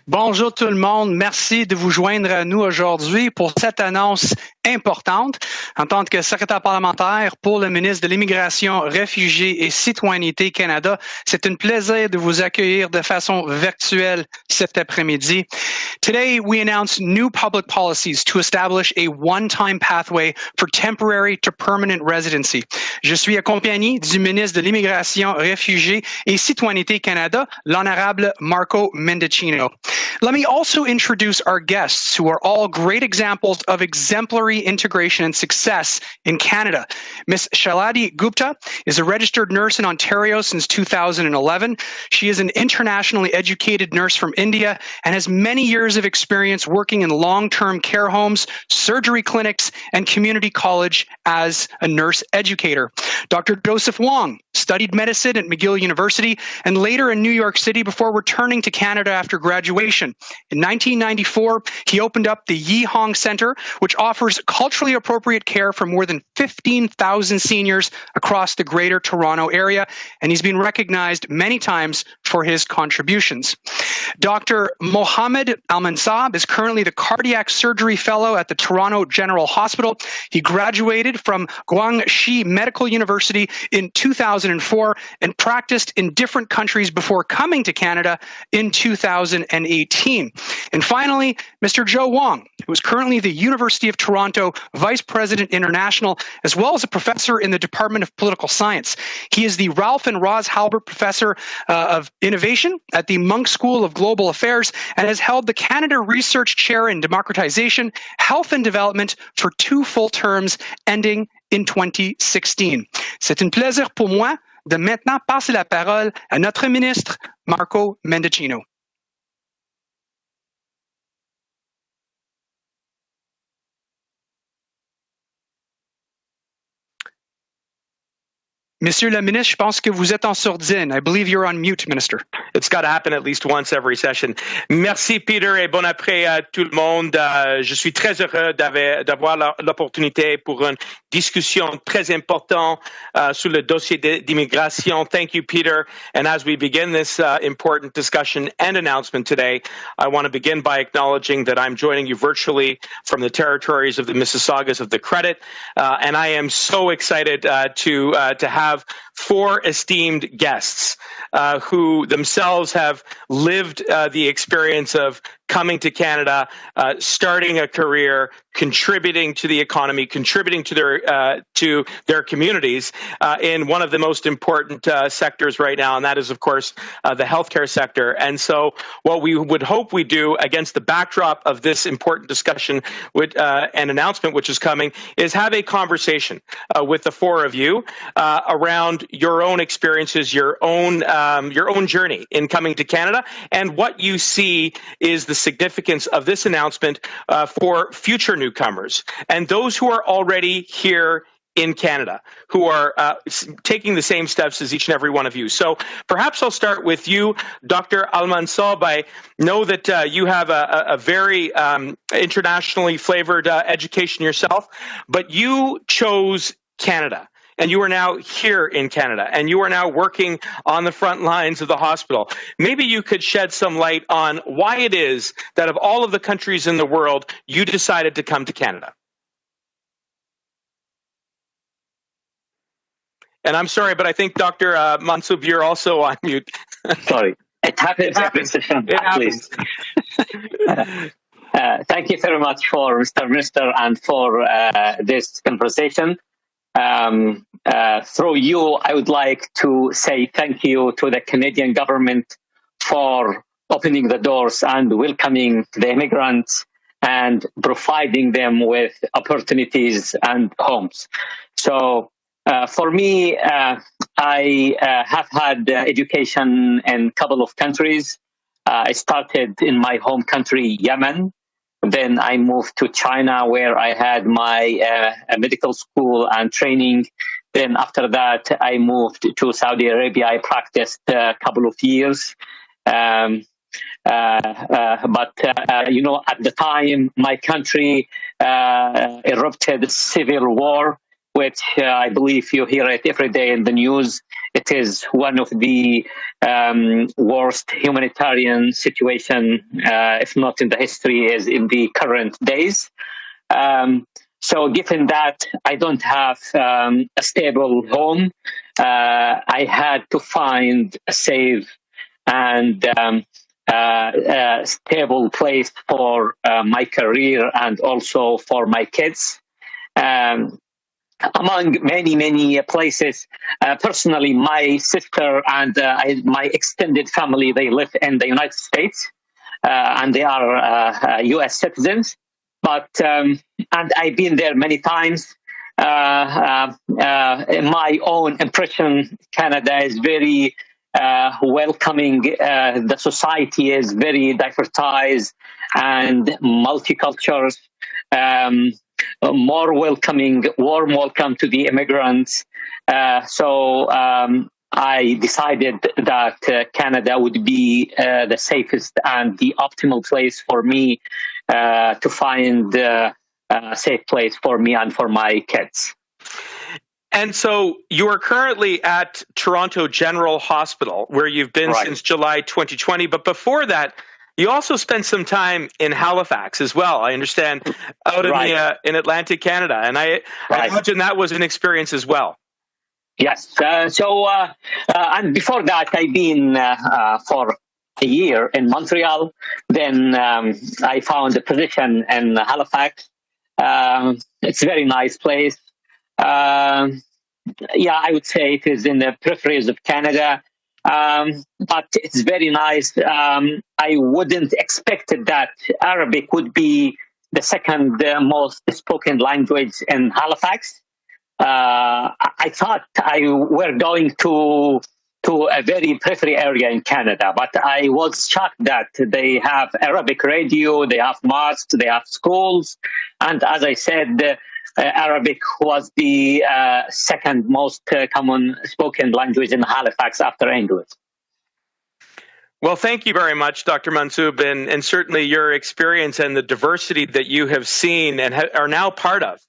Bonjour tout le monde. Merci de vous joindre à nous aujourd'hui pour cette annonce importante. En tant que secrétaire parlementaire pour le ministre de l'Immigration, Réfugiés et Citoyenneté Canada, c'est un plaisir de vous accueillir de façon virtuelle cet après-midi. Today, we announce new public policies to establish a one-time pathway for temporary to permanent residency. Je suis accompagné du ministre de l'Immigration, Réfugiés et Citoyenneté Canada, l'honorable Marco Mendicino. Let me also introduce our guests, who are all great examples of exemplary integration and success in Canada. Ms. Shaladi Gupta is a registered nurse in Ontario since 2011. She is an internationally educated nurse from India and has many years of experience working in long-term care homes, surgery clinics, and community college as a nurse educator. Dr. Joseph Wong studied medicine at McGill University and later in New York City before returning to Canada after graduation. In 1994, he opened up the Yi Hong Center, which offers culturally appropriate care for more than 15,000 seniors across the Greater Toronto Area, and he's been recognized many times for his contributions. Dr. Mohammed Al-Mansab is currently the Cardiac Surgery Fellow at the Toronto General Hospital. He graduated from Guangxi Medical University in 2004 and practiced in different countries before coming to Canada in 2018. And finally, Mr. Joe Wong, who is currently the University of Toronto Vice President International, as well as a professor in the Department of Political Science. He is the Ralph and Roz Halbert Professor of Innovation at the Munk School of Global Affairs and has held the Canada Research Chair in Democratization, Health and Development for 2 full terms ending in 2016. C'est un plaisir pour moi de maintenant passer la parole à notre ministre Marco Mendicino. Monsieur le ministre, je pense que vous êtes en sourdine. I believe you're on mute, Minister. It's got to happen at least once every session. Merci, Peter, et bon après à tout le monde. Je suis très heureux d'avoir l'opportunité pour une discussion très importante sur le dossier d'immigration. Thank you, Peter. And as we begin this important discussion and announcement today, I want to begin by acknowledging that I'm joining you virtually from the territories of the Mississaugas of the Credit. And I am so excited to have 4 esteemed guests who themselves have lived the experience of coming to Canada, starting a career, contributing to the economy, contributing to their communities in one of the most important sectors right now, and that is, of course, the healthcare sector. And so what we would hope we do against the backdrop of this important discussion and announcement which is coming is have a conversation with the 4 of you around your own experiences, your own journey in coming to Canada, and what you see is the significance of this announcement for future newcomers and those who are already here in Canada, who are taking the same steps as each and every one of you. So perhaps I'll start with you, Dr. Al-Mansab. I know that you have a very internationally flavored education yourself, but you chose Canada. And you are now here in Canada, and you are now working on the front lines of the hospital. Maybe you could shed some light on why it is that of all of the countries in the world, you decided to come to Canada. And I'm sorry, but I think Dr. Mansub, you're also on mute. Sorry. It happens. It happens. Thank you very much for Mr. Minister and for this conversation. Through you, I would like to say thank you to the Canadian government for opening the doors and welcoming the immigrants and providing them with opportunities and homes. So for me, I have had education in a couple of countries. I started in my home country, Yemen. Then I moved to China, where I had my medical school and training. Then after that, I moved to Saudi Arabia. I practiced a couple of years. But at the time, my country erupted civil war, which I believe you hear it every day in the news. it is one of the worst humanitarian situation, if not in the history, is in the current days. So given that I don't have a stable home, I had to find a safe and stable place for my career and also for my kids. Among many places, personally, my sister and my extended family, they live in the United States, and they are U.S. citizens. But and I've been there many times. In my own impression, Canada is very welcoming. The society is very diverse and multicultural. More welcoming, warm welcome to the immigrants. So I decided that Canada would be the safest and the optimal place for me to find a safe place for me and for my kids. And so you are currently at Toronto General Hospital, where you've been since July 2020. But before that, you also spent some time in Halifax as well, I understand, out in Atlantic Canada. And I imagine that was an experience as well. Yes. And before that, I've been for a year in Montreal. Then I found a position in Halifax. It's a very nice place. I would say it is in the peripheries of Canada. But it's very nice. I wouldn't expect that Arabic would be the second most spoken language in Halifax. I thought we're going to a very periphery area in Canada, but I was shocked that they have Arabic radio, they have mosques, they have schools, and as I said, Arabic was the second most common spoken language in Halifax after English. Well, thank you very much, Dr. Mansoub, and certainly your experience and the diversity that you have seen and are now part of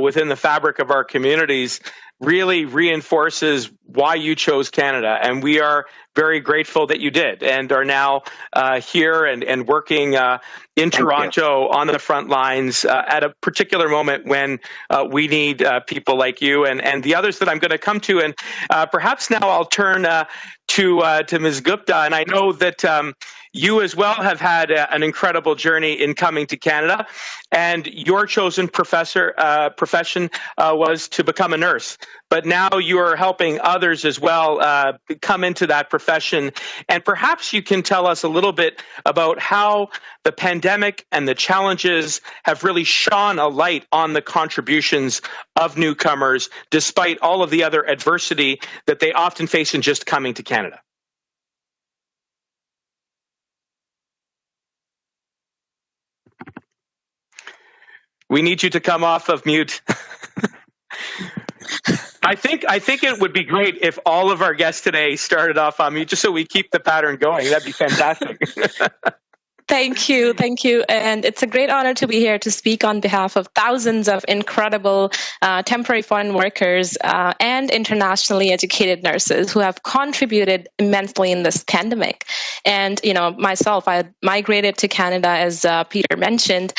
within the fabric of our communities really reinforces why you chose Canada. And we are very grateful that you did and are now here and working in Toronto on the front lines at a particular moment when we need people like you and the others that I'm going to come to. And perhaps now I'll turn to Ms. Gupta. And I know that you as well have had an incredible journey in coming to Canada, and your chosen profession was to become a nurse. But now you are helping others as well come into that profession. And perhaps you can tell us a little bit about how the pandemic and the challenges have really shone a light on the contributions of newcomers, despite all of the other adversity that they often face in just coming to Canada. We need you to come off of mute. I think it would be great if all of our guests today started off on mute, just so we keep the pattern going. That'd be fantastic. Thank you. And it's a great honor to be here to speak on behalf of thousands of incredible temporary foreign workers and internationally educated nurses who have contributed immensely in this pandemic. And, myself, I migrated to Canada, as Peter mentioned,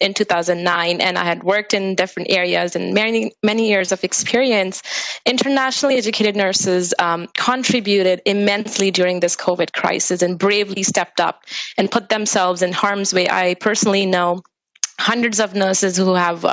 in 2009, and I had worked in different areas and many years of experience. Internationally educated nurses contributed immensely during this COVID crisis and bravely stepped up and put themselves in harm's way. I personally know hundreds of nurses who have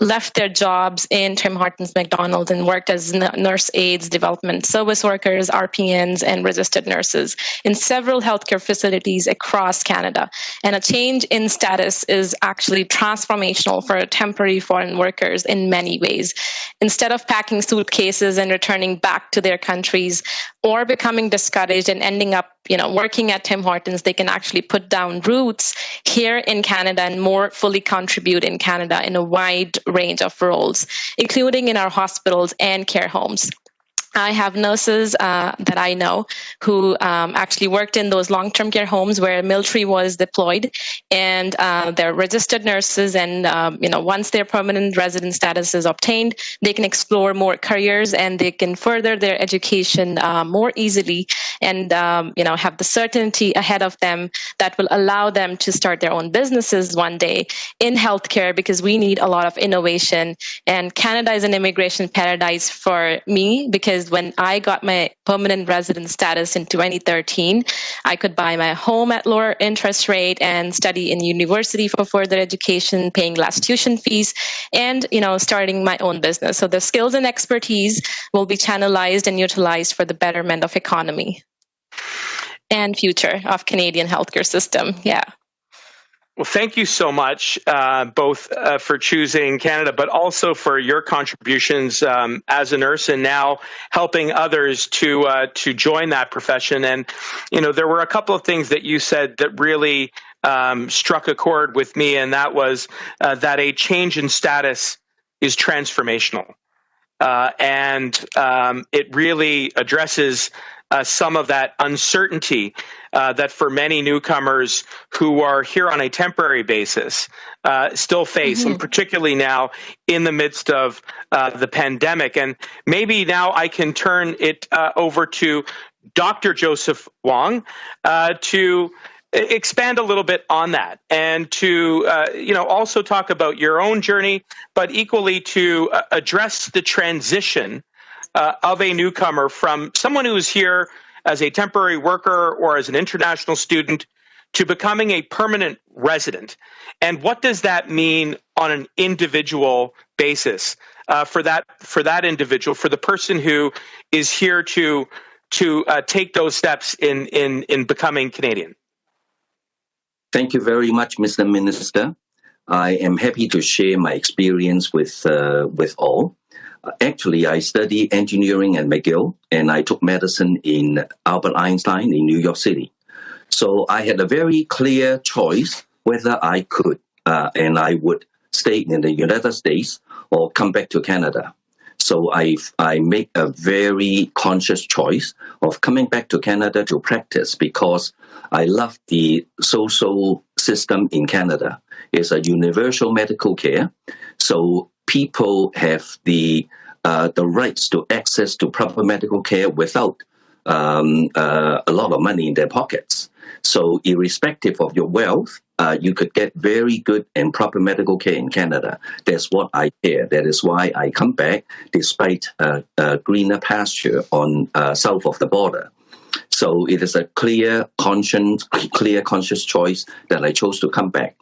left their jobs in Tim Hortons McDonald's and worked as nurse aides, development service workers, RPNs, and registered nurses in several healthcare facilities across Canada. And a change in status is actually transformational for temporary foreign workers in many ways. Instead of packing suitcases and returning back to their countries or becoming discouraged and ending up working at Tim Hortons, they can actually put down roots here in Canada and more fully contribute in Canada in a wide range of roles, including in our hospitals and care homes. I have nurses that I know who actually worked in those long-term care homes where military was deployed, and they're registered nurses. And once their permanent resident status is obtained, they can explore more careers and they can further their education more easily, and have the certainty ahead of them that will allow them to start their own businesses one day in healthcare, because we need a lot of innovation. And Canada is an immigration paradise for me, because when I got my permanent resident status in 2013, I could buy my home at lower interest rate and study in university for further education, paying less tuition fees, and starting my own business. So the skills and expertise will be channelized and utilized for the betterment of economy and future of Canadian healthcare system. Yeah. Well, thank you so much, both for choosing Canada, but also for your contributions as a nurse, and now helping others to join that profession. And there were a couple of things that you said that really struck a chord with me, and that was that a change in status is transformational, and it really addresses some of that uncertainty that for many newcomers who are here on a temporary basis still face, and particularly now in the midst of the pandemic. And maybe now I can turn it over to Dr. Joseph Wong to expand a little bit on that, and to also talk about your own journey, but equally to address the transition of a newcomer from someone who is here as a temporary worker or as an international student to becoming a permanent resident. And what does that mean on an individual basis for that individual, for the person who is here to take those steps in becoming Canadian? Thank you very much, Mr. Minister. I am happy to share my experience with all. Actually, I studied engineering at McGill, and I took medicine in Albert Einstein in New York City. So I had a very clear choice whether I could and I would stay in the United States or come back to Canada. So I make a very conscious choice of coming back to Canada to practice, because I love the social system in Canada. It's a universal medical care. So people have the rights to access to proper medical care without a lot of money in their pockets. So irrespective of your wealth, you could get very good and proper medical care in Canada. That's what I care. That is why I come back despite a greener pasture on south of the border. So it is a clear conscious choice that I chose to come back.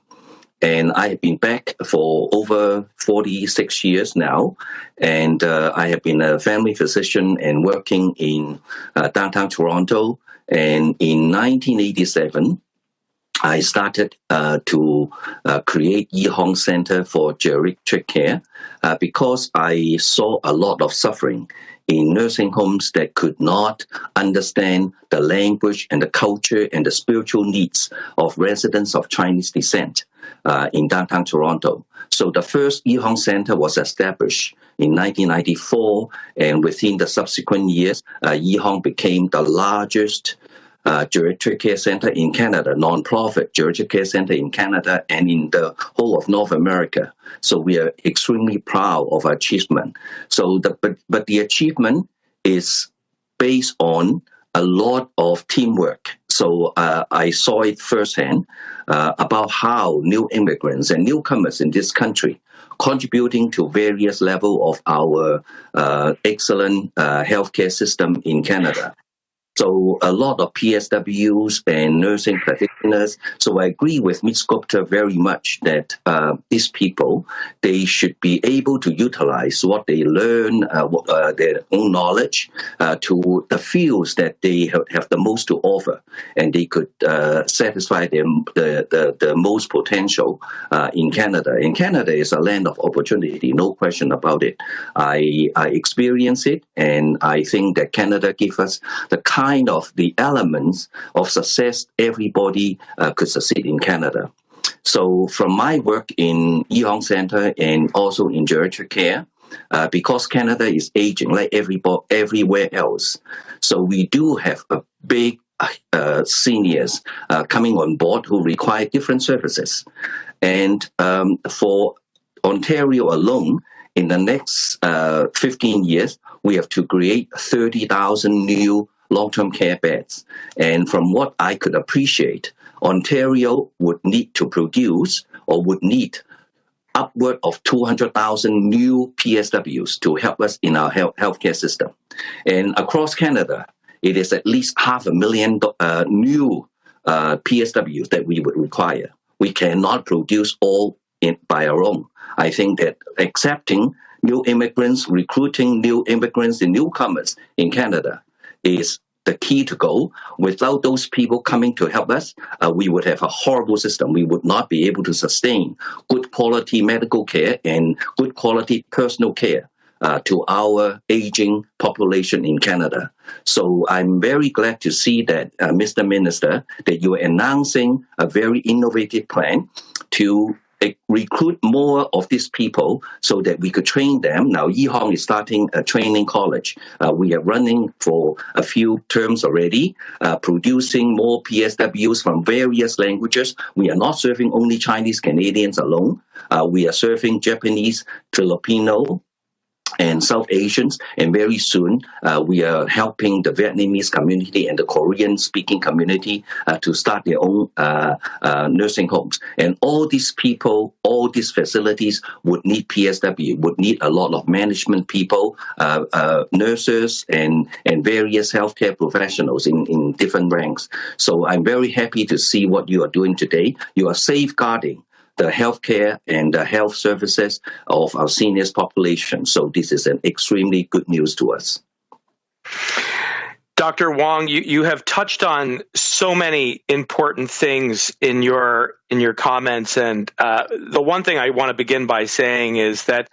And I have been back for over 46 years now, and I have been a family physician and working in downtown Toronto. And in 1987, I started to create Yi Hong Center for Geriatric Care because I saw a lot of suffering in nursing homes that could not understand the language and the culture and the spiritual needs of residents of Chinese descent in downtown Toronto. So the first Yi Hong Center was established in 1994, and within the subsequent years, Yi Hong became the largest geriatric care center in Canada, non-profit geriatric care center in Canada and in the whole of North America. So we are extremely proud of our achievement. So, but the achievement is based on a lot of teamwork. So I saw it firsthand about how new immigrants and newcomers in this country contributing to various levels of our excellent healthcare system in Canada. So a lot of PSWs and nursing practitioners. So I agree with Ms. Gupta very much that these people, they should be able to utilize what they learn, their own knowledge to the fields that they have the most to offer, and they could satisfy the most potential in Canada. And Canada is a land of opportunity, no question about it. I experience it, and I think that Canada gives us the kind of the elements of success everybody could succeed in Canada. So from my work in Yi Hong Center and also in geriatric care, because Canada is aging like everywhere else. So we do have a big seniors coming on board who require different services. And for Ontario alone, in the next 15 years, we have to create 30,000 new long-term care beds. And from what I could appreciate, Ontario would need to produce or would need upward of 200,000 new PSWs to help us in our healthcare system. And across Canada, it is at least 500,000 new PSWs that we would require. We cannot produce all by our own. I think that accepting new immigrants, recruiting new immigrants and newcomers in Canada is the key to go. Without those people coming to help us, we would have a horrible system. We would not be able to sustain good quality medical care and good quality personal care to our aging population in Canada. So I'm very glad to see that, Mr. Minister, that you are announcing a very innovative plan to recruit more of these people so that we could train them. Now, Yihong is starting a training college. We are running for a few terms already, producing more PSWs from various languages. We are not serving only Chinese Canadians alone. We are serving Japanese, Filipino, and South Asians, and very soon we are helping the Vietnamese community and the Korean-speaking community to start their own nursing homes. And all these people, all these facilities would need PSW, would need a lot of management people, nurses, and various healthcare professionals in different ranks. So I'm very happy to see what you are doing today. You are safeguarding the healthcare and the health services of our seniors population. So this is an extremely good news to us. Dr. Wong, you have touched on so many important things in your comments, and the one thing I want to begin by saying is that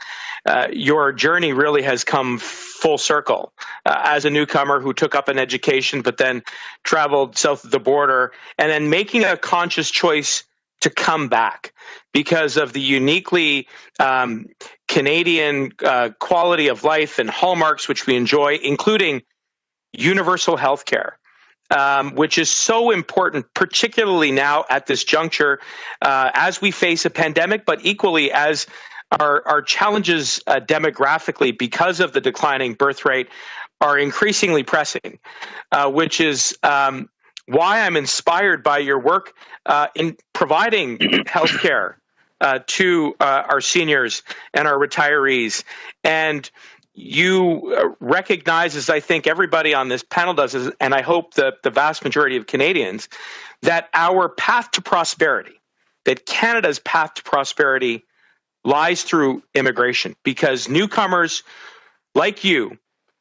your journey really has come full circle. As a newcomer who took up an education but then traveled south of the border, and then making a conscious choice to come back because of the uniquely Canadian quality of life and hallmarks which we enjoy, including universal health care, which is so important, particularly now at this juncture as we face a pandemic, but equally as our challenges demographically because of the declining birth rate are increasingly pressing, which is why I'm inspired by your work in providing health care to our seniors and our retirees. And you recognize, as I think everybody on this panel does, and I hope that the vast majority of Canadians, that our path to prosperity, that Canada's path to prosperity lies through immigration, because newcomers like you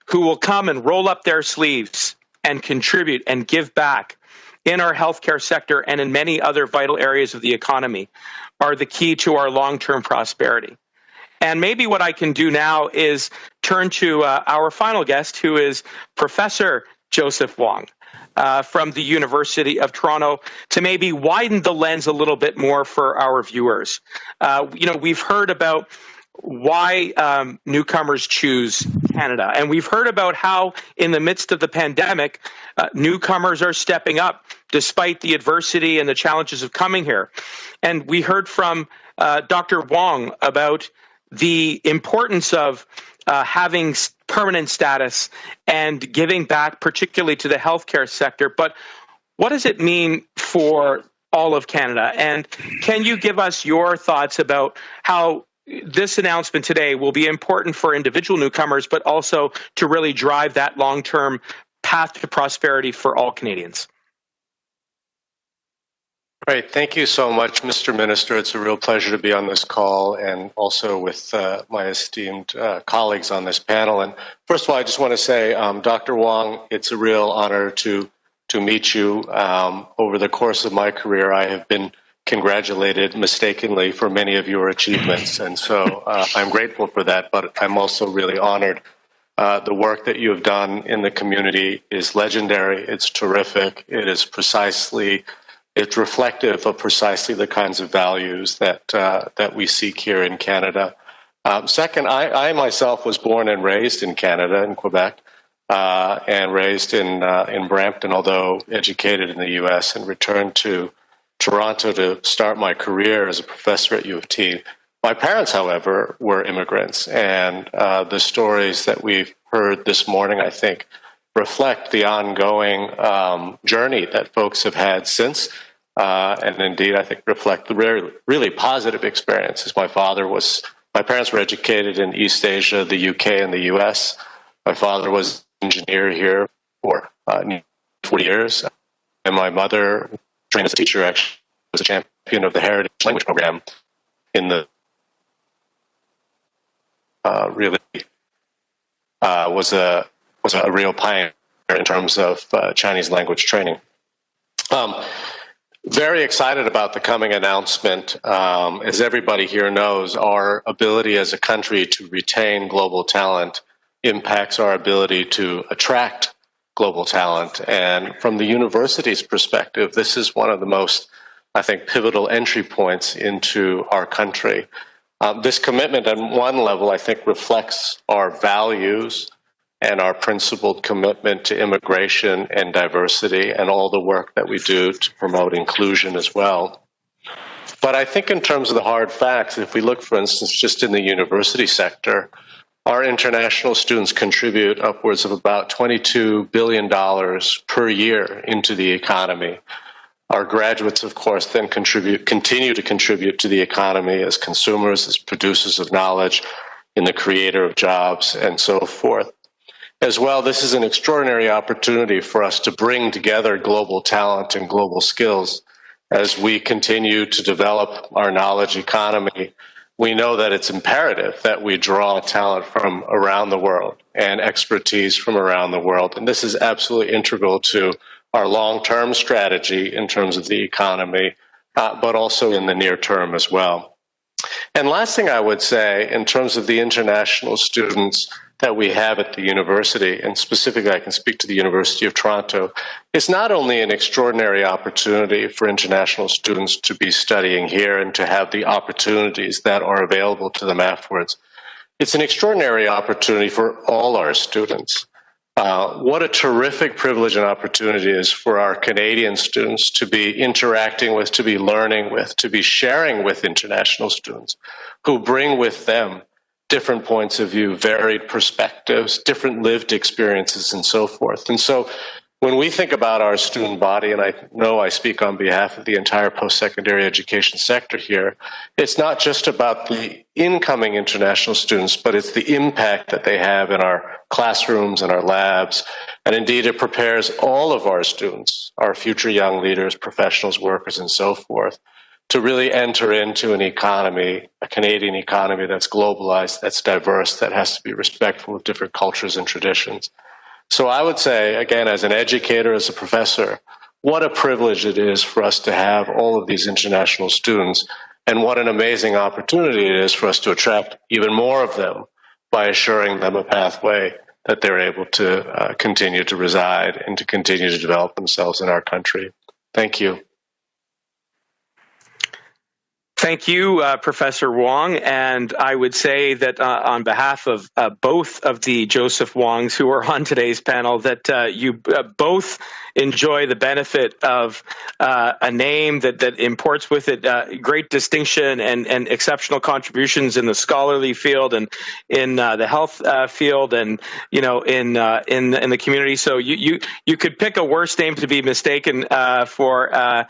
who will come and roll up their sleeves and contribute and give back in our healthcare sector and in many other vital areas of the economy are the key to our long-term prosperity. And maybe what I can do now is turn to our final guest, who is Professor Joseph Wong from the University of Toronto, to maybe widen the lens a little bit more for our viewers. We've heard about why newcomers choose Canada. And we've heard about how in the midst of the pandemic, newcomers are stepping up despite the adversity and the challenges of coming here. And we heard from Dr. Wong about the importance of having permanent status and giving back, particularly to the healthcare sector. But what does it mean for all of Canada? And can you give us your thoughts about how this announcement today will be important for individual newcomers, but also to really drive that long-term path to prosperity for all Canadians? Great. Thank you so much, Mr. Minister. It's a real pleasure to be on this call and also with my esteemed colleagues on this panel. And first of all, I just want to say, Dr. Wong, it's a real honor to meet you. Over the course of my career, I have been congratulated mistakenly for many of your achievements. And so I'm grateful for that, but I'm also really honored. The work that you have done in the community is legendary. It's terrific. It's reflective of precisely the kinds of values that we seek here in Canada. Second, I myself was born and raised in Canada, in Quebec, and raised in Brampton, although educated in the U.S., and returned to Toronto to start my career as a professor at U of T. My parents, however, were immigrants, and the stories that we've heard this morning, I think, reflect the ongoing journey that folks have had since, and indeed, I think, reflect the really positive experiences. My parents were educated in East Asia, the UK, and the US. My father was an engineer here for 40 years, and my mother, trained as a teacher, actually was a champion of the Heritage Language Program in the was a real pioneer in terms of Chinese language training. Very excited about the coming announcement. As everybody here knows, our ability as a country to retain global talent impacts our ability to attract global talent. And from the university's perspective, this is one of the most, I think, pivotal entry points into our country. This commitment at one level, I think, reflects our values and our principled commitment to immigration and diversity and all the work that we do to promote inclusion as well. But I think in terms of the hard facts, if we look, for instance, just in the university sector, our international students contribute upwards of about $22 billion per year into the economy. Our graduates, of course, then continue to contribute to the economy as consumers, as producers of knowledge, in the creator of jobs, and so forth. As well, this is an extraordinary opportunity for us to bring together global talent and global skills as we continue to develop our knowledge economy. We know that it's imperative that we draw talent from around the world and expertise from around the world. And this is absolutely integral to our long-term strategy in terms of the economy, but also in the near term as well. And last thing I would say, in terms of the international students that we have at the university, and specifically I can speak to the University of Toronto, it's not only an extraordinary opportunity for international students to be studying here and to have the opportunities that are available to them afterwards, it's an extraordinary opportunity for all our students. What a terrific privilege and opportunity it is for our Canadian students to be interacting with, to be learning with, to be sharing with international students who bring with them different points of view, varied perspectives, different lived experiences, and so forth. And so when we think about our student body, and I know I speak on behalf of the entire post-secondary education sector here, it's not just about the incoming international students, but it's the impact that they have in our classrooms and our labs. And indeed, it prepares all of our students, our future young leaders, professionals, workers, and so forth, to really enter into an economy, a Canadian economy that's globalized, that's diverse, that has to be respectful of different cultures and traditions. So I would say, again, as an educator, as a professor, what a privilege it is for us to have all of these international students, and what an amazing opportunity it is for us to attract even more of them by assuring them a pathway that they're able to continue to reside and to continue to develop themselves in our country. Thank you. Thank you, Professor Wong. And I would say that on behalf of both of the Joseph Wongs who are on today's panel, that you both enjoy the benefit of a name that imports with it great distinction and exceptional contributions in the scholarly field and in the health field and in the community. So you could pick a worse name to be mistaken for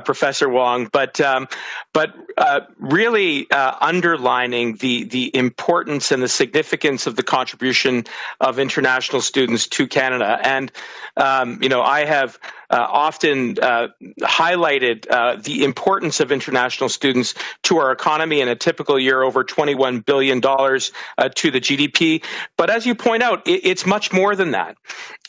Professor Wong, but really underlining the importance and the significance of the contribution of international students to Canada. And I have often highlighted the importance of international students to our economy in a typical year, over $21 billion to the GDP. But as you point out, it's much more than that.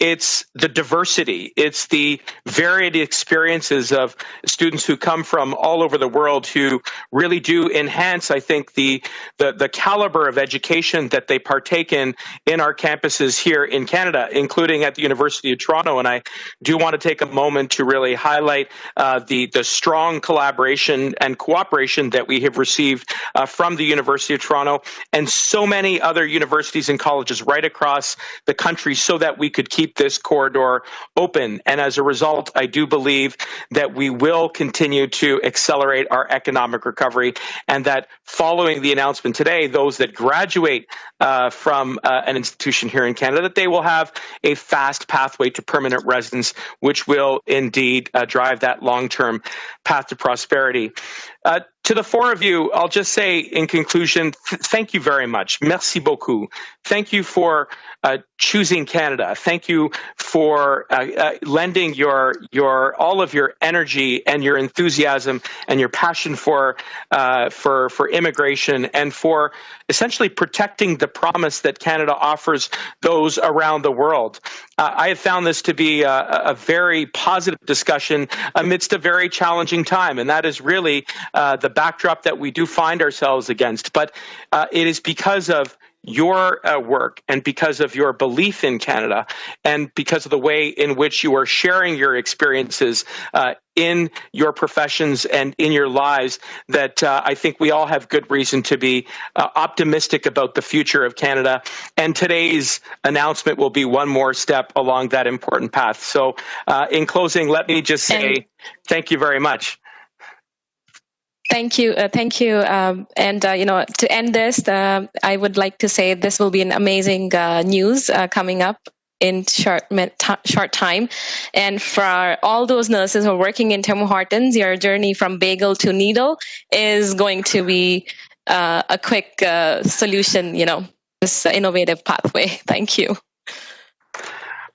It's the diversity. It's the varied experiences of students who come from all over the world who really do enhance, I think, the caliber of education that they partake in our campuses here in Canada, including at the University of Toronto. And I do want to take a moment to really highlight the strong collaboration and cooperation that we have received from the University of Toronto and so many other universities and colleges right across the country so that we could keep this corridor open. And as a result, I do believe that we will continue to accelerate our economic recovery, and that following the announcement today, those that graduate from an institution here in Canada, that they will have a fast pathway to permanent residence, which will indeed drive that long-term path to prosperity. To the four of you, I'll just say in conclusion, thank you very much. Merci beaucoup. Thank you for choosing Canada. Thank you for lending all of your energy and your enthusiasm and your passion for immigration and for essentially protecting the promise that Canada offers those around the world. I have found this to be a very positive discussion amidst a very challenging time, and that is really the backdrop that we do find ourselves against. But it is because of your work and because of your belief in Canada and because of the way in which you are sharing your experiences in your professions and in your lives that I think we all have good reason to be optimistic about the future of Canada. And today's announcement will be one more step along that important path. So in closing, let me just say thank you very much. Thank you. To end this, I would like to say this will be an amazing news coming up in short time. And for all those nurses who are working in Tim Hortons, your journey from bagel to needle is going to be a quick solution, this innovative pathway. Thank you.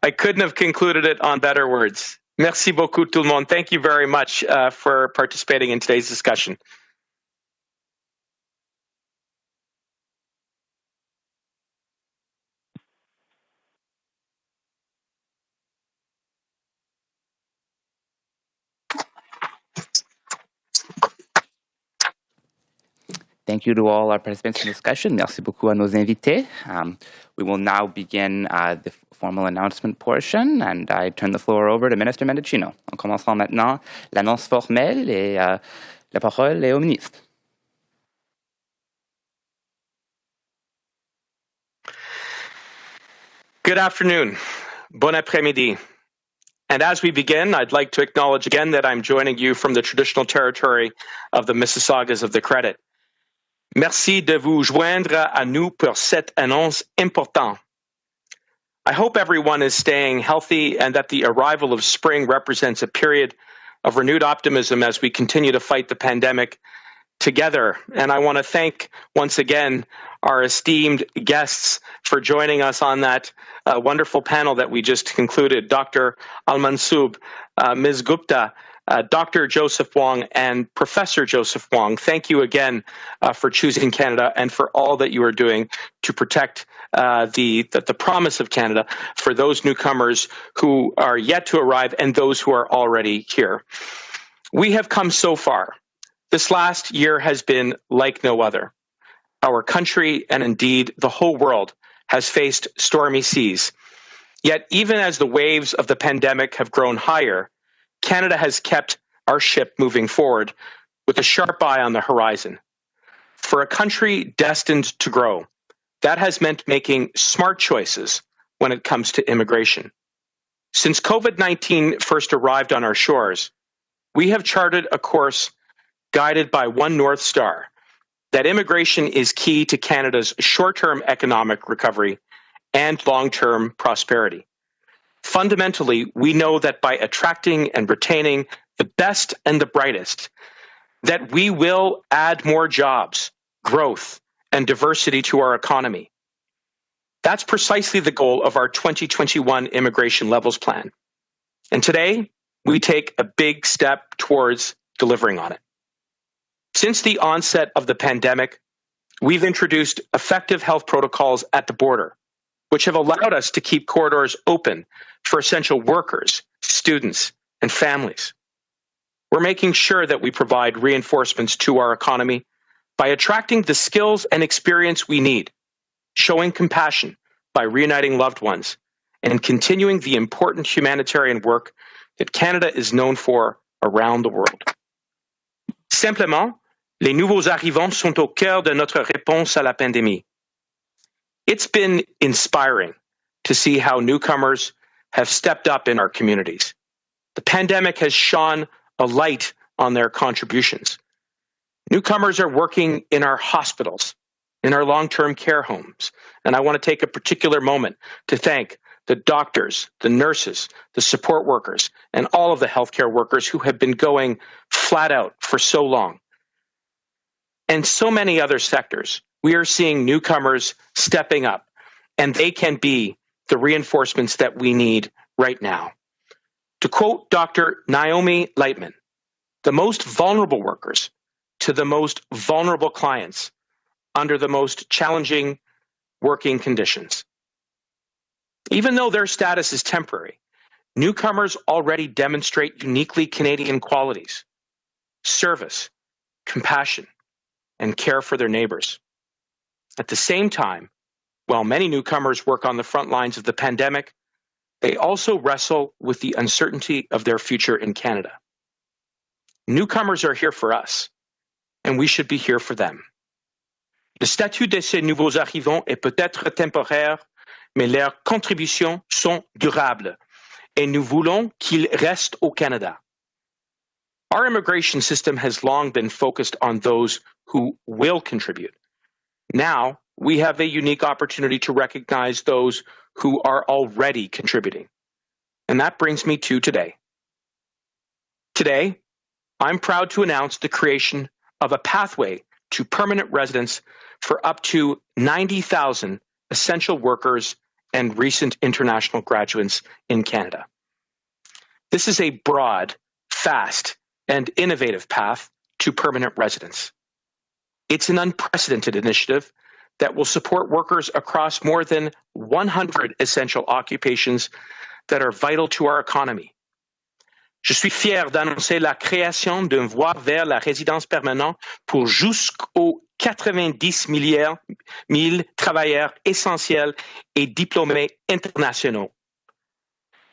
I couldn't have concluded it on better words. Merci beaucoup, tout le monde. Thank you very much for participating in today's discussion. Thank you to all our participants in the discussion. Merci beaucoup à nos invités. We will now begin the formal announcement portion, and I turn the floor over to Minister Mendicino. On commencera maintenant l'annonce formelle et la parole est au ministre. Good afternoon. Bon après-midi. And as we begin, I'd like to acknowledge again that I'm joining you from the traditional territory of the Mississaugas of the Credit. Merci de vous joindre à nous pour cette annonce importante. I hope everyone is staying healthy and that the arrival of spring represents a period of renewed optimism as we continue to fight the pandemic together. And I want to thank once again our esteemed guests for joining us on that wonderful panel that we just concluded. Dr. Al-Mansoub, Ms. Gupta, Dr. Joseph Wong, and Professor Joseph Wong. Thank you again for choosing Canada and for all that you are doing to protect the promise of Canada for those newcomers who are yet to arrive and those who are already here. We have come so far. This last year has been like no other. Our country, and indeed the whole world, has faced stormy seas. Yet even as the waves of the pandemic have grown higher, Canada has kept our ship moving forward with a sharp eye on the horizon. For a country destined to grow, that has meant making smart choices when it comes to immigration. Since COVID-19 first arrived on our shores, we have charted a course guided by one North Star, that immigration is key to Canada's short-term economic recovery and long-term prosperity. Fundamentally, we know that by attracting and retaining the best and the brightest, that we will add more jobs, growth, and diversity to our economy. That's precisely the goal of our 2021 Immigration Levels Plan. And today, we take a big step towards delivering on it. Since the onset of the pandemic, we've introduced effective health protocols at the border, which have allowed us to keep corridors open for essential workers, students, and families. We're making sure that we provide reinforcements to our economy by attracting the skills and experience we need, showing compassion by reuniting loved ones, and continuing the important humanitarian work that Canada is known for around the world. Simplement, les nouveaux arrivants sont au cœur de notre réponse à la pandémie. It's been inspiring to see how newcomers have stepped up in our communities. The pandemic has shone a light on their contributions. Newcomers are working in our hospitals, in our long-term care homes, and I want to take a particular moment to thank the doctors, the nurses, the support workers, and all of the healthcare workers who have been going flat out for so long. And so many other sectors, we are seeing newcomers stepping up, and they can be the reinforcements that we need right now. To quote Dr. Naomi Lightman, the most vulnerable workers to the most vulnerable clients under the most challenging working conditions. Even though their status is temporary, newcomers already demonstrate uniquely Canadian qualities: service, compassion, and care for their neighbors. At the same time, while many newcomers work on the front lines of the pandemic, they also wrestle with the uncertainty of their future in Canada. Newcomers are here for us, and we should be here for them. Le statut de ces nouveaux arrivants est peut-être temporaire, mais leurs contributions sont durables, et nous voulons qu'ils restent au Canada. Our immigration system has long been focused on those who will contribute. Now, we have a unique opportunity to recognize those who are already contributing. And that brings me to today. Today, I'm proud to announce the creation of a pathway to permanent residence for up to 90,000 essential workers and recent international graduates in Canada. This is a broad, fast, and innovative path to permanent residence. It's an unprecedented initiative that will support workers across more than 100 essential occupations that are vital to our economy. Je suis fier d'annoncer la création d'une voie vers la résidence permanente pour jusqu'aux 90 000 travailleurs essentiels et diplômés internationaux.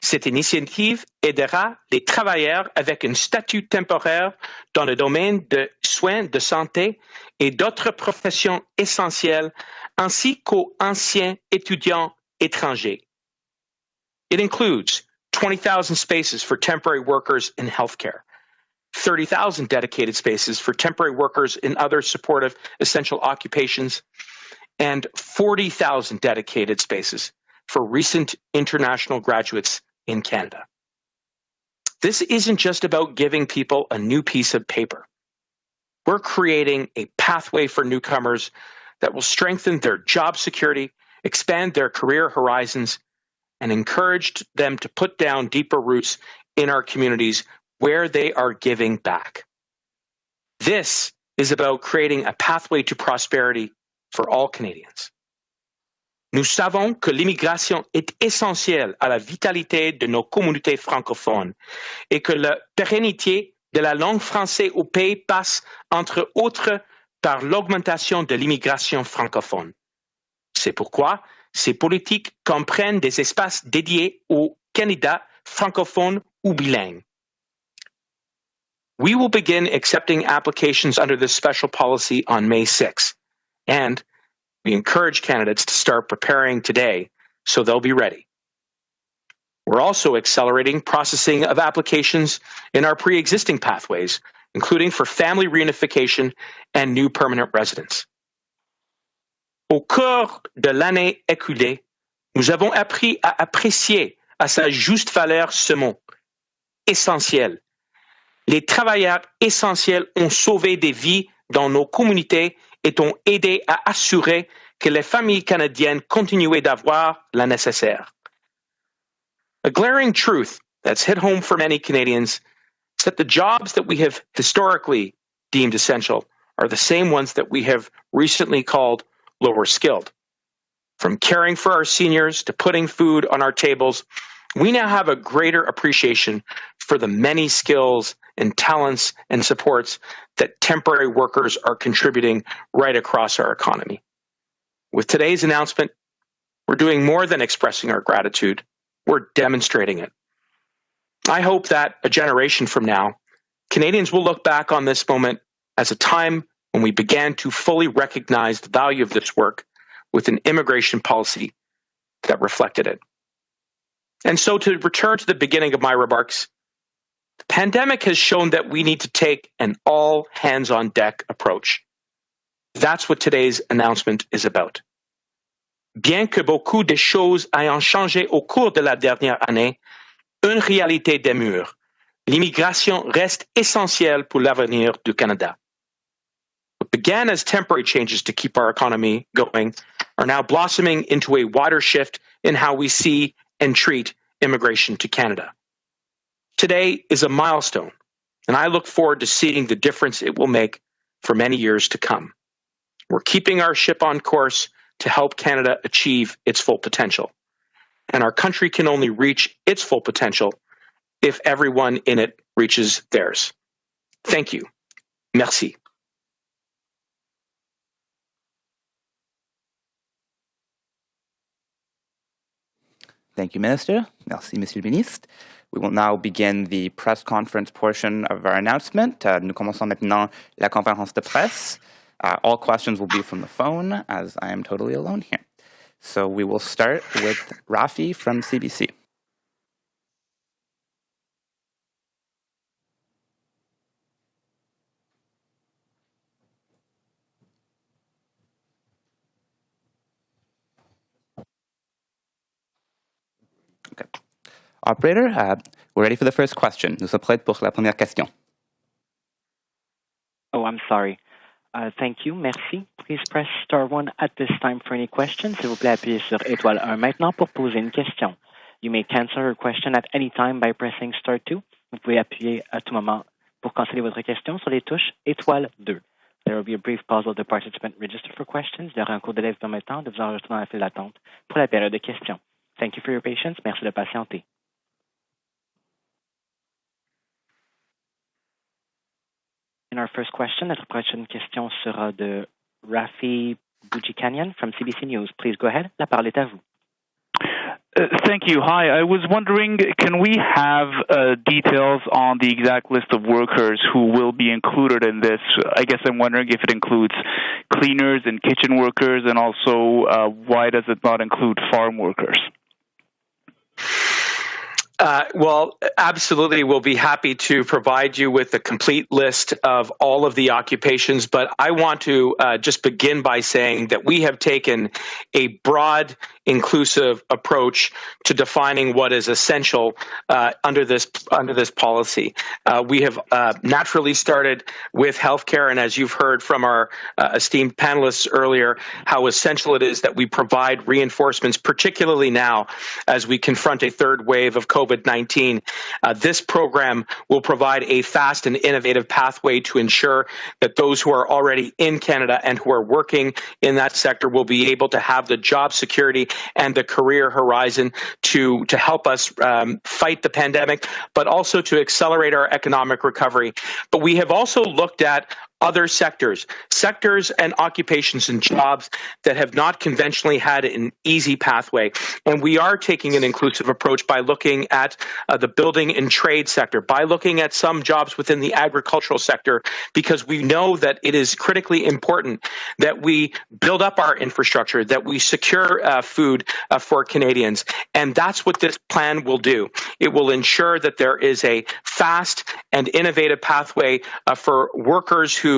Cette initiative aidera les travailleurs avec un statut temporaire dans le domaine des soins de santé et d'autres professions essentielles, ainsi qu'aux anciens étudiants étrangers. It includes 20,000 spaces for temporary workers in healthcare, 30,000 dedicated spaces for temporary workers in other supportive essential occupations, and 40,000 dedicated spaces for recent international graduates in Canada. This isn't just about giving people a new piece of paper. We're creating a pathway for newcomers that will strengthen their job security, expand their career horizons, and encourage them to put down deeper roots in our communities where they are giving back. This is about creating a pathway to prosperity for all Canadians. Nous savons que l'immigration est essentielle à la vitalité de nos communautés francophones et que la pérennité de la langue française au pays passe, entre autres, par l'augmentation de l'immigration francophone. C'est pourquoi ces politiques comprennent des espaces dédiés aux candidats francophones ou bilingues. We will begin accepting applications under this special policy on May 6, and we encourage candidates to start preparing today so they'll be ready. We're also accelerating processing of applications in our pre-existing pathways, including for family reunification and new permanent residents. Au cours de l'année écoulée, nous avons appris à apprécier à sa juste valeur ce mot, essentiel. Les travailleurs essentiels ont sauvé des vies dans nos communautés et ont aidé à assurer que les familles canadiennes continuaient d'avoir la nécessaire. A glaring truth that's hit home for many Canadians is that the jobs that we have historically deemed essential are the same ones that we have recently called lower skilled. From caring for our seniors to putting food on our tables, we now have a greater appreciation for the many skills and talents and supports that temporary workers are contributing right across our economy. With today's announcement, we're doing more than expressing our gratitude. We're demonstrating it. I hope that a generation from now, Canadians will look back on this moment as a time when we began to fully recognize the value of this work with an immigration policy that reflected it. And so to return to the beginning of my remarks, the pandemic has shown that we need to take an all hands on deck approach. That's what today's announcement is about. Bien que beaucoup de choses aient changé au cours de la dernière année, une réalité demeure. L'immigration reste essentielle pour l'avenir du Canada. What began as temporary changes to keep our economy going are now blossoming into a wider shift in how we see and treat immigration to Canada. Today is a milestone, and I look forward to seeing the difference it will make for many years to come. We're keeping our ship on course to help Canada achieve its full potential. And our country can only reach its full potential if everyone in it reaches theirs. Thank you. Merci. Thank you, Minister. Merci, Monsieur le Ministre. We will now begin the press conference portion of our announcement. Nous commençons maintenant la conférence de presse. All questions will be from the phone, as I am totally alone here. So we will start with Rafi from CBC. Okay. Operator, we're ready for the first question. Nous sommes prêts pour la première question. Oh, I'm sorry. Thank you. Merci. Please press star 1 at this time for any questions. S'il vous plaît, appuyez sur étoile 1 maintenant pour poser une question. You may cancel your question at any time by pressing star 2. Vous pouvez appuyer à tout moment pour canceller votre question sur les touches étoile 2. There will be a brief pause while the participant register for questions. Il y aura un court délai vous permettant de vous enregistrer dans la file d'attente pour la période de questions. Thank you for your patience. Merci de patienter. And our first question, notre prochaine question sera de Rafi Boudjikanian from CBC News. Please go ahead. La parole est à vous. Thank you. Hi. I was wondering, can we have details on the exact list of workers who will be included in this? I guess I'm wondering if it includes cleaners and kitchen workers, and also why does it not include farm workers? Well, absolutely. We'll be happy to provide you with a complete list of all of the occupations, but I want to just begin by saying that we have taken a broad, inclusive approach to defining what is essential under this policy. We have naturally started with healthcare, and as you've heard from our esteemed panelists earlier, how essential it is that we provide reinforcements, particularly now as we confront a third wave of COVID-19. This program will provide a fast and innovative pathway to ensure that those who are already in Canada and who are working in that sector will be able to have the job security and the career horizon to help us fight the pandemic, but also to accelerate our economic recovery. But we have also looked at other sectors and occupations and jobs that have not conventionally had an easy pathway. And we are taking an inclusive approach by looking at the building and trade sector, by looking at some jobs within the agricultural sector, because we know that it is critically important that we build up our infrastructure, that we secure food for Canadians. And that's what this plan will do. It will ensure that there is a fast and innovative pathway for workers who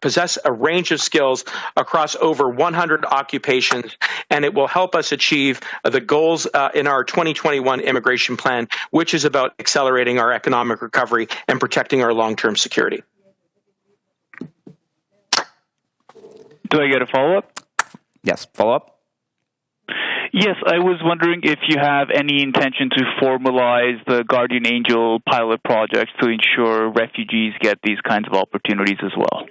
possess a range of skills across over 100 occupations, and it will help us achieve the goals in our 2021 immigration plan, which is about accelerating our economic recovery and protecting our long-term security. Do I get a follow-up? Yes, follow-up. Yes, I was wondering if you have any intention to formalize the Guardian Angel pilot projects to ensure refugees get these kinds of opportunities as well.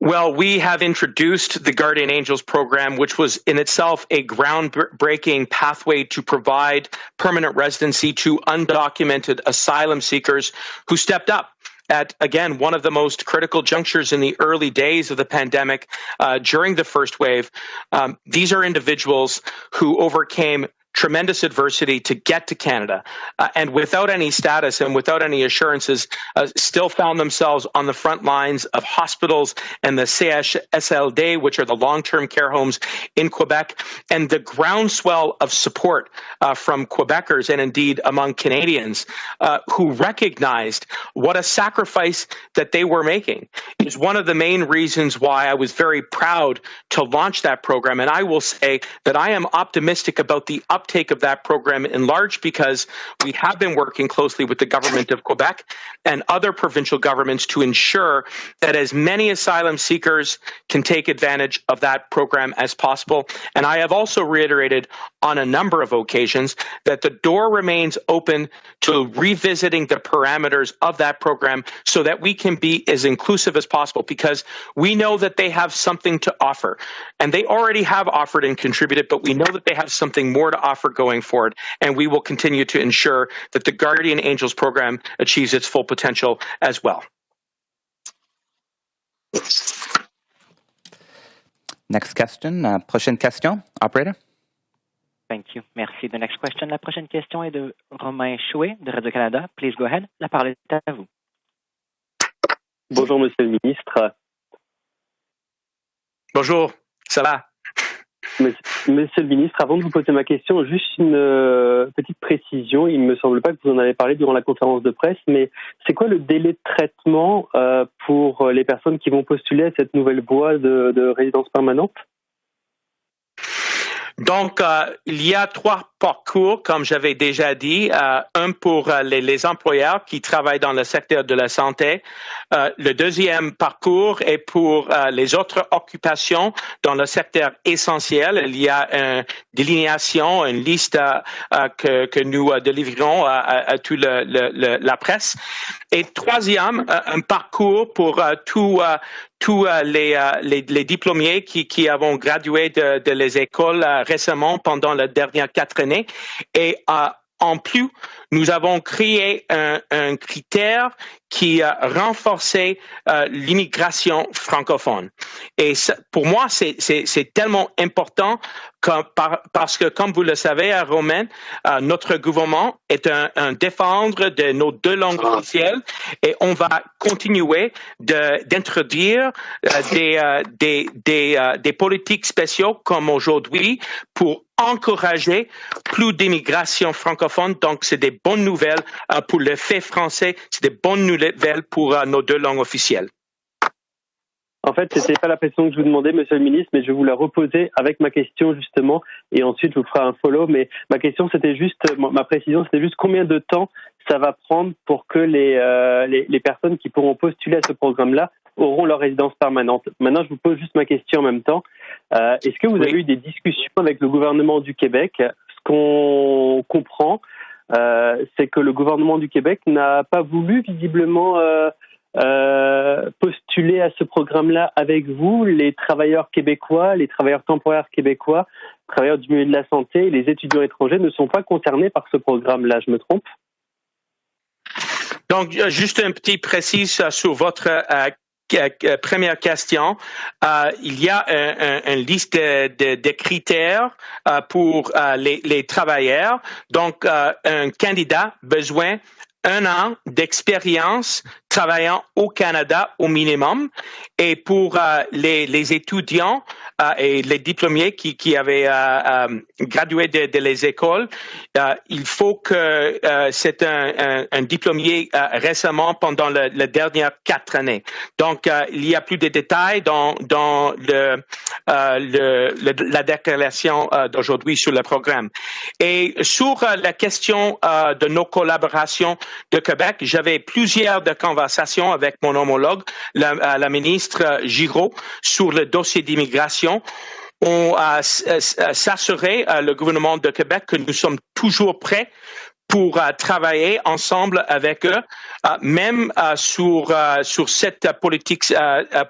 Well, we have introduced the Guardian Angels program, which was in itself a groundbreaking pathway to provide permanent residency to undocumented asylum seekers who stepped up at, again, one of the most critical junctures in the early days of the pandemic during the first wave. These are individuals who overcame tremendous adversity to get to Canada, and without any status and without any assurances, still found themselves on the front lines of hospitals and the CHSLD, which are the long-term care homes in Quebec, and the groundswell of support from Quebecers and indeed among Canadians who recognized what a sacrifice that they were making is one of the main reasons why I was very proud to launch that program. And I will say that I am optimistic about the uptake of that program in large because we have been working closely with the government of Quebec and other provincial governments to ensure that as many asylum seekers can take advantage of that program as possible. And I have also reiterated on a number of occasions that the door remains open to revisiting the parameters of that program so that we can be as inclusive as possible, because we know that they have something to offer. And they already have offered and contributed, but we know that they have something more to offer going forward. And we will continue to ensure that the Guardian Angels program achieves its full potential as well. Next question. Prochaine question. Operator. Thank you. Merci. The next question. La prochaine question est de Romain Chouet de Radio-Canada. Please go ahead. La parole est à vous. Bonjour, Monsieur le Ministre. Bonjour, ça va? Monsieur le Ministre, avant de vous poser ma question, juste une petite précision. Il ne me semble pas que vous en avez parlé durant la conférence de presse, mais c'est quoi le délai de traitement pour les personnes qui vont postuler à cette nouvelle voie de résidence permanente? Donc, il y a 3 parcours, comme j'avais déjà dit. Un pour les employeurs qui travaillent dans le secteur de la santé. Le deuxième parcours est pour les autres occupations dans le secteur essentiel. Il y a une délinéation, une liste que nous délivrons à toute la presse. Et troisième, un parcours pour tous les diplômés qui avons gradué de les écoles récemment pendant les dernières 4 années. Et en plus, nous avons créé un critère qui a renforcé l'immigration francophone. Et ça, pour moi, c'est tellement important parce que, comme vous le savez, à Romain, notre gouvernement est un défendre de nos 2 langues officielles et on va continuer d'introduire des politiques spéciales comme aujourd'hui pour encourager plus d'immigration francophone. Donc, c'est des bonnes nouvelles pour le fait français, c'est des bonnes nouvelles pour nos 2 langues officielles. En fait, c'était pas la question que je vous demandais, Monsieur le Ministre, mais je vais vous la reposer avec ma question justement, et ensuite je vous ferai un follow. Mais ma question, c'était juste, ma précision, c'était juste combien de temps ça va prendre pour que les personnes qui pourront postuler à ce programme-là auront leur résidence permanente. Maintenant, je vous pose juste ma question en même temps. Est-ce que vous avez eu des discussions avec le gouvernement du Québec? Ce qu'on comprend, c'est que le gouvernement du Québec n'a pas voulu visiblement postuler à ce programme-là avec vous, les travailleurs québécois, les travailleurs temporaires québécois, travailleurs du milieu de la santé, les étudiants étrangers ne sont pas concernés par ce programme-là. Je me trompe? Donc, juste un petit précis sur votre première question. Il y a une liste de critères pour les travailleurs. Donc, un candidat besoin 1 an d'expérience travaillant au Canada au minimum. Et pour les étudiants et les diplômés qui avaient gradué de les écoles, il faut que c'est un diplômé récemment pendant les dernières 4 années. Donc, il y a plus de détails dans la déclaration d'aujourd'hui sur le programme. Et sur la question de nos collaborations de Québec, j'avais plusieurs de conversations avec mon homologue, la ministre Giraud, sur le dossier d'immigration. On s'assurait, le gouvernement de Québec, que nous sommes toujours prêts pour travailler ensemble avec eux, même sur cette politique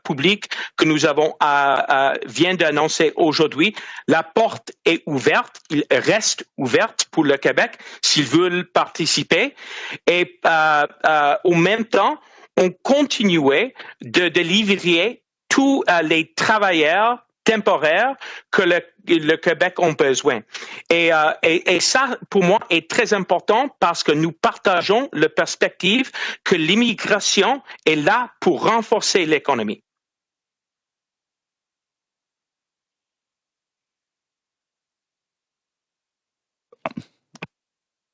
publique que nous avons vient d'annoncer aujourd'hui. La porte est ouverte, il reste ouverte pour le Québec s'ils veulent participer. Et au même temps, on continuait de délivrer tous les travailleurs temporaire que le Québec a besoin. Et ça, pour moi, est très important parce que nous partageons la perspective que l'immigration est là pour renforcer l'économie.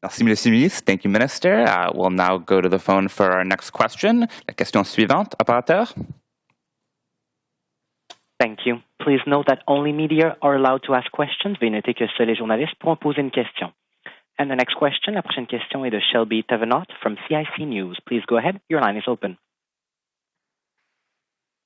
Merci, Monsieur le Ministre. Thank you, Minister. We'll now go to the phone for our next question. La question suivante, opérateur. Thank you. Please note that only media are allowed to ask questions. Veuillez noter que seuls les journalistes pourront poser une question. And the next question, la prochaine question est de Shelby Tavenot from CIC News. Please go ahead. Your line is open.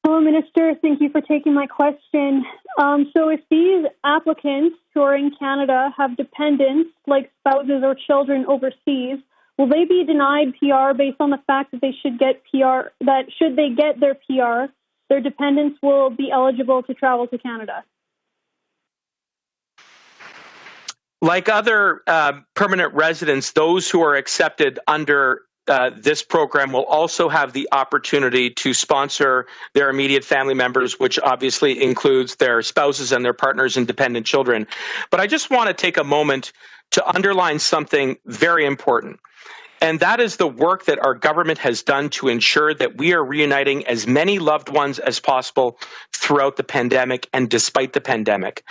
Hello, Minister. Thank you for taking my question. So if these applicants who are in Canada have dependents like spouses or children overseas, will they be denied PR based on the fact that they should get PR, that should they get their PR, their dependents will be eligible to travel to Canada? Like other permanent residents, those who are accepted under this program will also have the opportunity to sponsor their immediate family members, which obviously includes their spouses and their partners and dependent children. But I just want to take a moment to underline something very important. And that is the work that our government has done to ensure that we are reuniting as many loved ones as possible throughout the pandemic and despite the pandemic.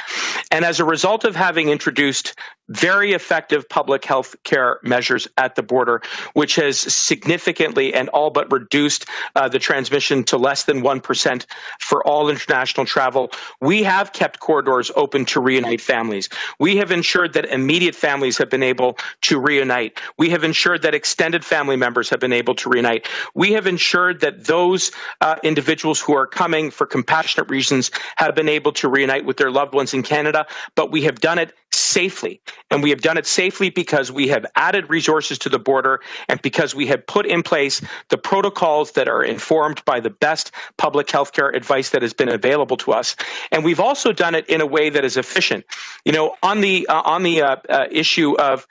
And as a result of having introduced very effective public health care measures at the border, which has significantly and all but reduced the transmission to less than 1% for all international travel, we have kept corridors open to reunite families. We have ensured that immediate families have been able to reunite. We have ensured that extended family members have been able to reunite. We have ensured that those individuals who are coming for compassionate reasons have been able to reunite with their loved ones in Canada, but we have done it safely. And we have done it safely because we have added resources to the border and because we have put in place the protocols that are informed by the best public health care advice that has been available to us. And we've also done it in a way that is efficient. You know, on the issue of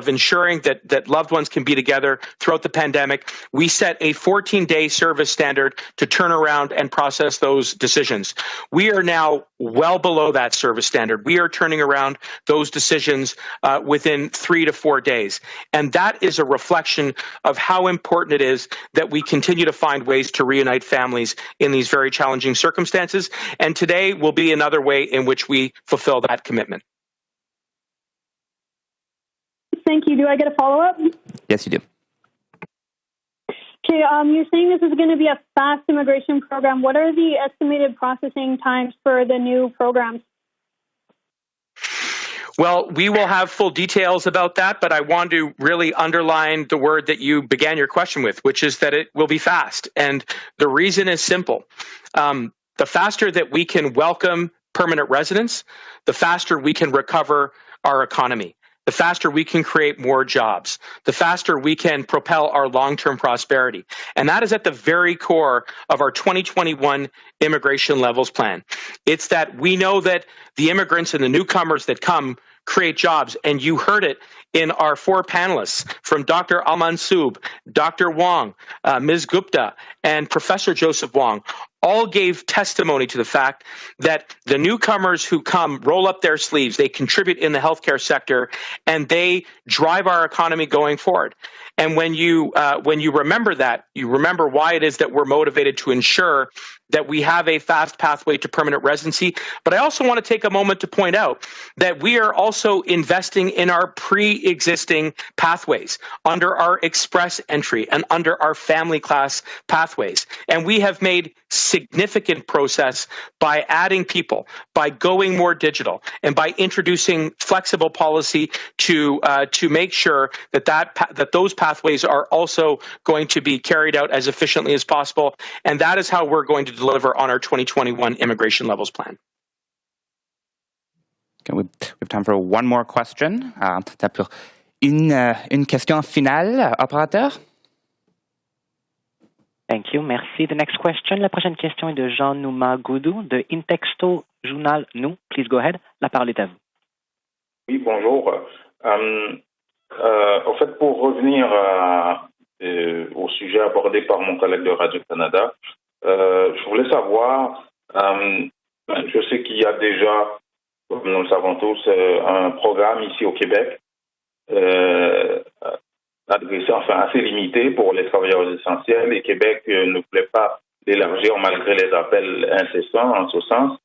ensuring that loved ones can be together throughout the pandemic, we set a 14-day service standard to turn around and process those decisions. We are now well below that service standard. We are turning around those decisions within 3 to 4 days. And that is a reflection of how important it is that we continue to find ways to reunite families in these very challenging circumstances. And today will be another way in which we fulfill that commitment. Thank you. Do I get a follow-up? Yes, you do. Okay, you're saying this is going to be a fast immigration program. What are the estimated processing times for the new programs? Well, we will have full details about that, but I want to really underline the word that you began your question with, which is that it will be fast. And the reason is simple. The faster that we can welcome permanent residents, the faster we can recover our economy. The faster we can create more jobs, the faster we can propel our long-term prosperity. And that is at the very core of our 2021 immigration levels plan. It's that we know that the immigrants and the newcomers that come create jobs. And you heard it in our 4 panelists from Dr. Al-Mansoub, Dr. Wong, Ms. Gupta, and Professor Joseph Wong. All gave testimony to the fact that the newcomers who come roll up their sleeves, they contribute in the healthcare sector, and they drive our economy going forward. And when you remember that, you remember why it is that we're motivated to ensure that we have a fast pathway to permanent residency. But I also want to take a moment to point out that we are also investing in our pre-existing pathways under our express entry and under our family class pathways. And we have made significant progress by adding people, by going more digital, and by introducing flexible policy to make sure that those pathways are also going to be carried out as efficiently as possible. And that is how we're going to deliver on our 2021 immigration levels plan. Okay, we have time for one more question. Une question finale, opérateur? Thank you. Merci. The next question. La prochaine question est de Jean Nouma Goudou de Intexto Journal Nous. Please go ahead. La parole est à vous. Oui, bonjour. En fait, pour revenir au sujet abordé par mon collègue de Radio-Canada, je voulais savoir, Je sais qu'il y a déjà, comme nous le savons tous, un programme ici au Québec adressé, assez limité pour les travailleurs essentiels. Et Québec ne voulait pas l'élargir malgré les appels incessants en ce sens.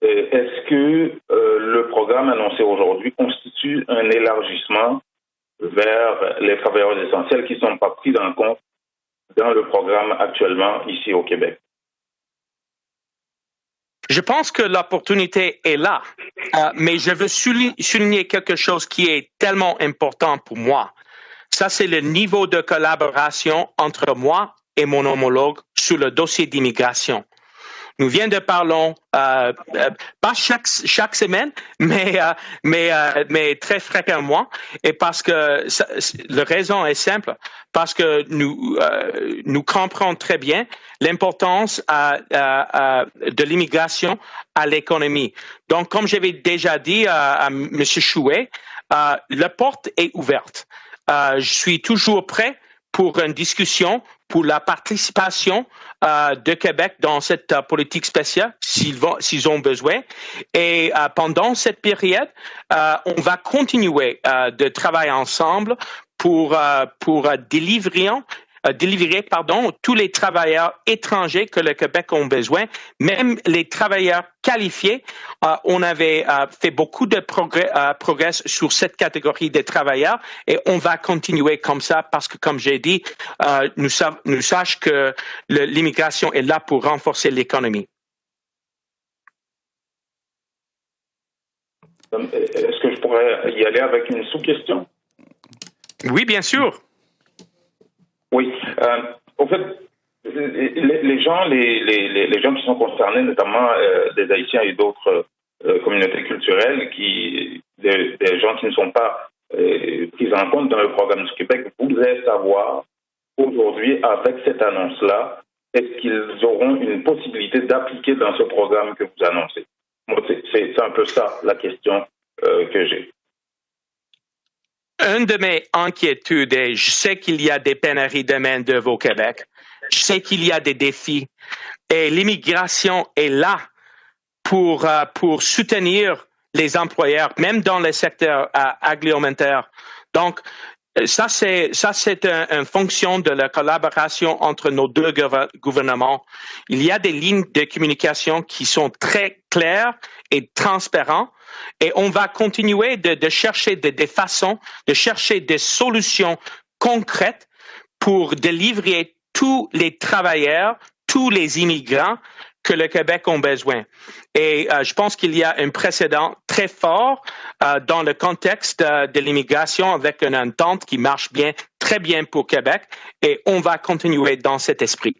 Est-ce que le programme annoncé aujourd'hui constitue un élargissement vers les travailleurs essentiels qui ne sont pas pris en compte dans le programme actuellement ici au Québec? Je pense que l'opportunité est là, mais je veux souligner quelque chose qui est tellement important pour moi. Ça, c'est le niveau de collaboration entre moi et mon homologue sur le dossier d'immigration. Nous venons de parler, pas chaque semaine, mais très fréquemment, et parce que la raison est simple, parce que nous comprenons très bien l'importance de l'immigration à l'économie. Donc, comme j'avais déjà dit à M. Chouet, la porte est ouverte. Je suis toujours prêt pour une discussion, pour la participation de Québec dans cette politique spéciale, s'ils ont besoin. Et pendant cette période, on va continuer de travailler ensemble pour délivrer tous les travailleurs étrangers que le Québec a besoin, même les travailleurs qualifiés. On avait fait beaucoup de progrès sur cette catégorie de travailleurs et on va continuer comme ça parce que, comme j'ai dit, nous sachons que l'immigration est là pour renforcer l'économie. Est-ce que je pourrais y aller avec une sous-question? Oui, bien sûr. Oui. En fait, les gens qui sont concernés, notamment des Haïtiens et d'autres communautés culturelles, des gens qui ne sont pas pris en compte dans le programme du Québec, voudraient savoir aujourd'hui, avec cette annonce-là, est-ce qu'ils auront une possibilité d'appliquer dans ce programme que vous annoncez? Moi, c'est un peu ça la question que j'ai. Une de mes inquiétudes est, je sais qu'il y a des pénuries de main-d'œuvre au Québec. Je sais qu'il y a des défis. Et l'immigration est là pour soutenir les employeurs, même dans le secteur agroalimentaire. Donc, ça, c'est une fonction de la collaboration entre nos deux gouvernements. Il y a des lignes de communication qui sont très claires et transparentes. Et on va continuer de chercher des façons, de chercher des solutions concrètes pour délivrer tous les travailleurs, tous les immigrants que le Québec a besoin. Et je pense qu'il y a un précédent très fort dans le contexte de l'immigration avec une entente qui marche bien, très bien pour Québec. Et on va continuer dans cet esprit.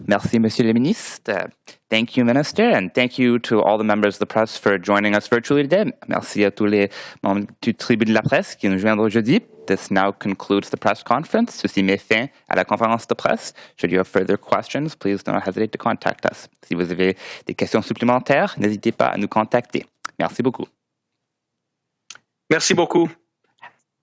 Merci, Monsieur le Ministre. Thank you, Minister, and thank you to all the members of the press for joining us virtually today. Merci à tous les membres du tribune de la presse qui nous joignent aujourd'hui. This now concludes the press conference. Ceci met fin à la conférence de presse. Should you have further questions, please don't hesitate to contact us. Si vous avez des questions supplémentaires, n'hésitez pas à nous contacter. Merci beaucoup. Merci beaucoup.